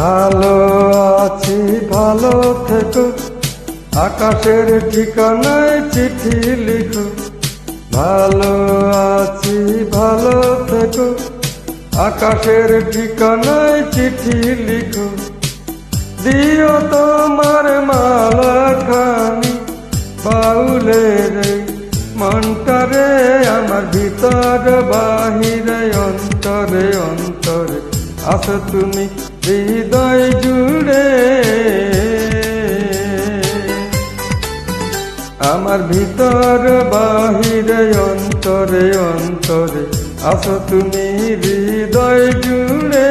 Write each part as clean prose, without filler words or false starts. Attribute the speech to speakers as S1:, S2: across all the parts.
S1: ভালো আছি ভালো থেকো, আকাশের ঠিকানায় চিঠি লিখো। ভালো আছি ভালো থেকো, আকাশের ঠিকানায় চিঠি লিখো। দিও তোমার মালাখানি বাউলের মনটারে, আমার ভিতর বাহিরে অন্তরে অন্তরে আছো তুমি হৃদয় জুড়ে। আমার ভিতর বাহিরে অন্তরে অন্তরে আছো তুমি হৃদয় জুড়ে।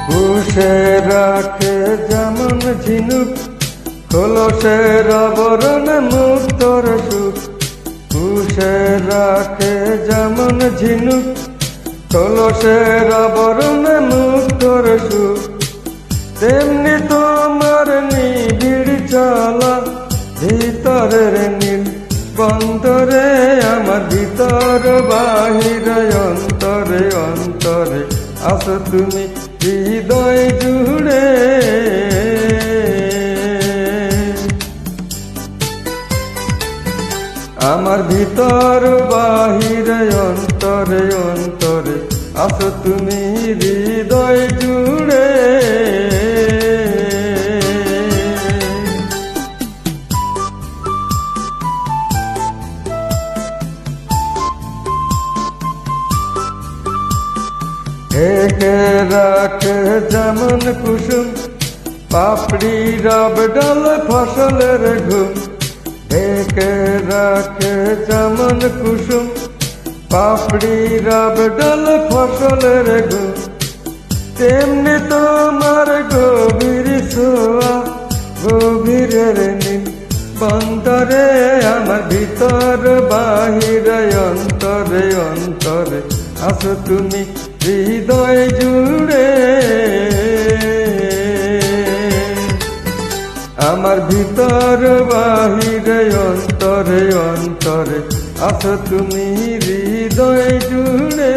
S1: পুষে রাখে যেমন ঝিনুক, খোলসের আবরণে মুক্তর সুখ। পুষে রাখে যেমন ঝিনুক, খোলসের আবরণে মুক্তর সুখ। তেমনি তোমার নিবিড় চলা ভিতরের নীল বন্দরে, আমার ভিতর বাহিরে অন্তরে অন্তরে আছো তুমি হৃদয় জুড়ে। আমার ভিতর বাহিরে অন্তরে অন্তরে আছো তুমি হৃদয় জুড়ে। ঢেকে রাখে যেমন কুসুম, পাপড়ি রব ডাল ফসলের ঘুম। ঢেকে রাখে যেমন কুসুম, পাপড়ি রব ডাল ফসলের ঘুম। তেমনি তোমার গভীর ছোঁয়া গভীরের নীল বন্দরে, আমার ভিতর বাহিরে অন্তরে অন্তরে আছো তুমি হৃদয় জুড়ে। আমার ভিতর বাহিরে অন্তরে অন্তরে আছো তুমি হৃদয় জুড়ে।